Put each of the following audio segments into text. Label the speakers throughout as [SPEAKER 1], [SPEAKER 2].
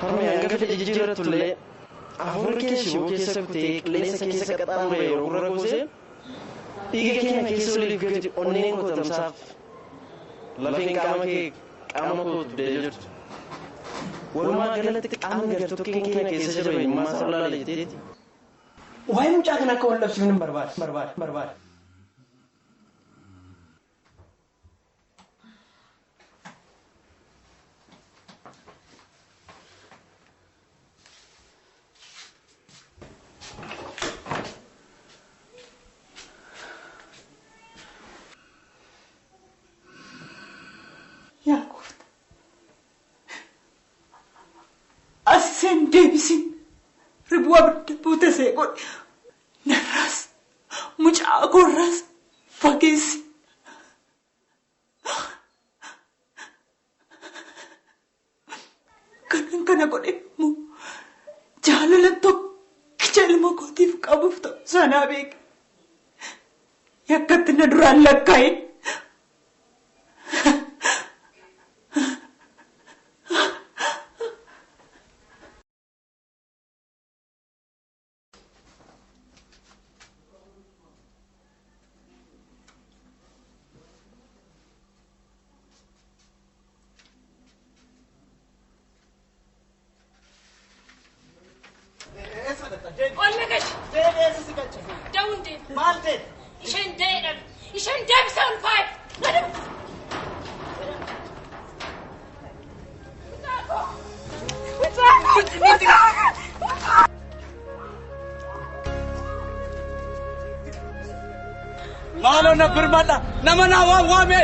[SPEAKER 1] harmee hanga fedhe jijjiirrattullee afur keessa shiboo keessa kutee qilleensa keessa qaxxaamuree yeroo gurra kuusee dhiiga keenya keessa oliif gadi onneen kootamsaaf lafeen qaama kee qaama kootu dee jirtu. Walumaa galatti qaamni gartokkeen keenya keessa jabeenyummaa isaa olaala jetteeti.
[SPEAKER 2] Waa'ee mucaa kana akka wal dhabsiifnu hin barbaada.
[SPEAKER 3] Asen deebisin ribu'a buute seeqoon narraas mucaa koorraas fageessi. Kanan kana godhe immoo jaalala tokkicha ilma kootiif qabuuf ta'u sanaa beeke. Yakkatti na duraan lakkaa'e.
[SPEAKER 4] Malo na firmata nama na wame.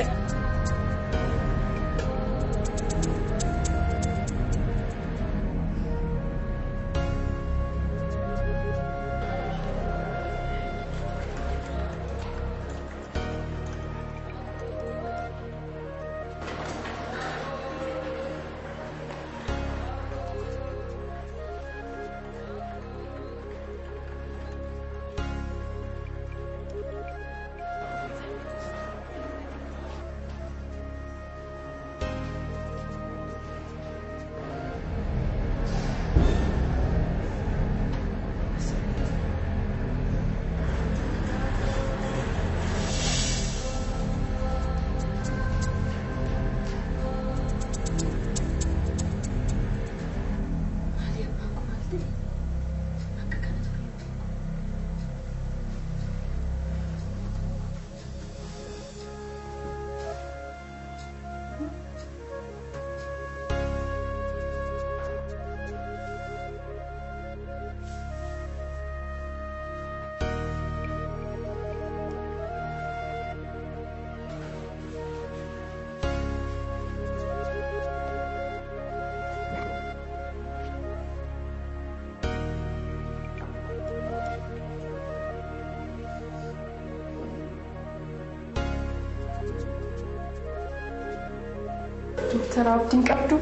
[SPEAKER 5] Dokter Abdin qabdu.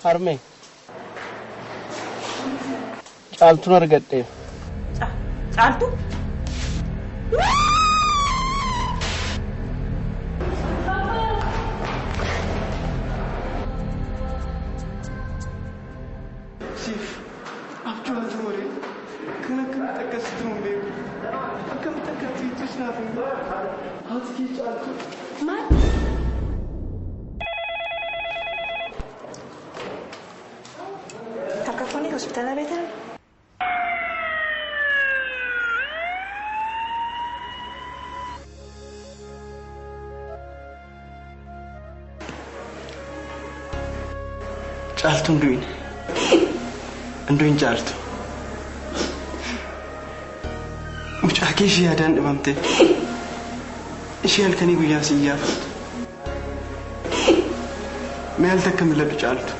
[SPEAKER 1] Harmee caaltuun argadhe.
[SPEAKER 3] Caaltu?
[SPEAKER 2] Siif abjuu ati waree kan akkamitti akkasitti hin beeku akkamitti akkasitti naaf hin beeku ati kee caaltu.
[SPEAKER 5] Maal? Takafoni hospitala beekan?
[SPEAKER 2] caaltuun du'in caaltu mucaa kee ishee yaadaan dhibamte ishee halkanii guyyaa si iyyaafatu mee al takka milladhu caaltu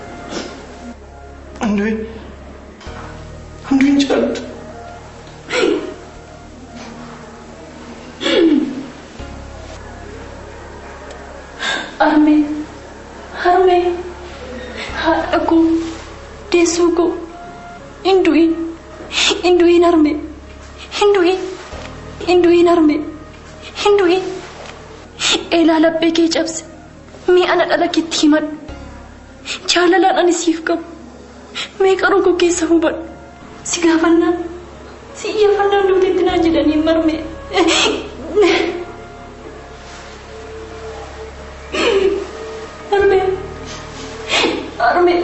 [SPEAKER 2] du'in caaltu
[SPEAKER 5] Arme, aku, desuku, Hinduin Arme, Hinduin Arme, Hinduin. Ela labbe ke jabse, mi anak ala kitiman, jalalan anisif kab, me karo ko ke sahubat, si iya fanna lu titina jadani marme. Arme.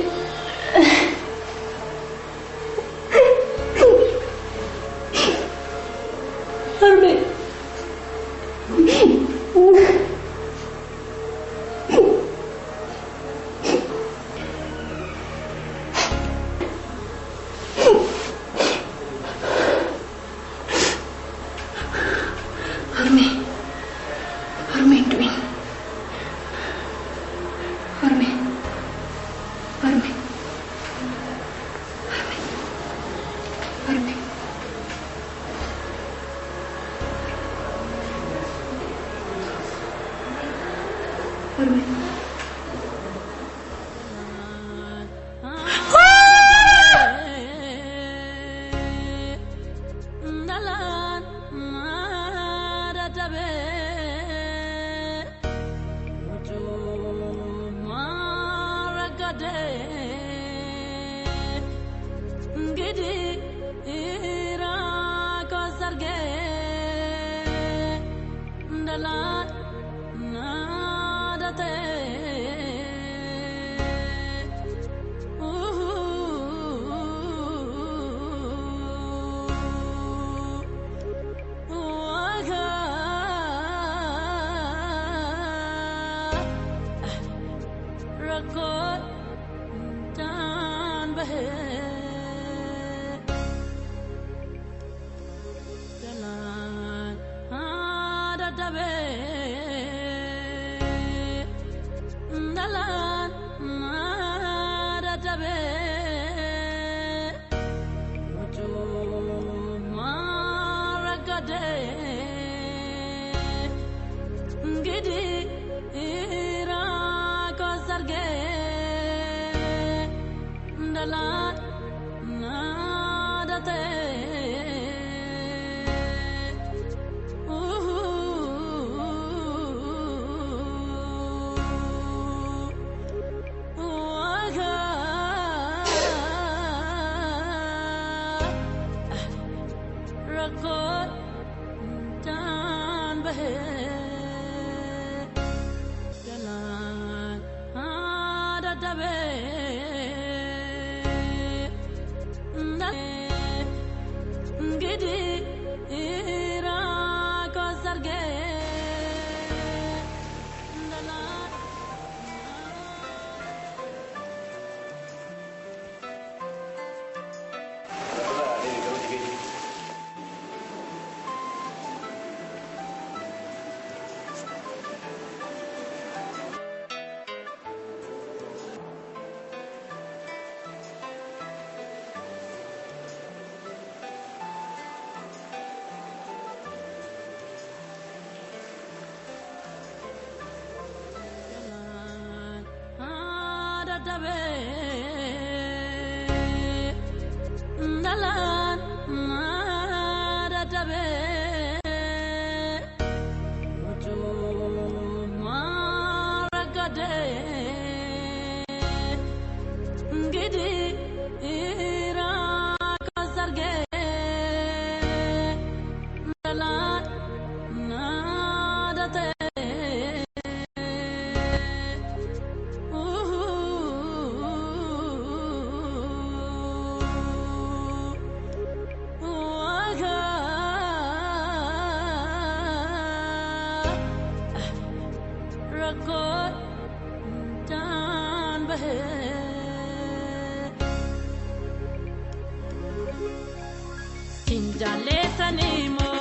[SPEAKER 6] جالتني مو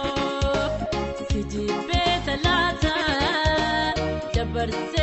[SPEAKER 6] سجيب بيت لاتا جبرت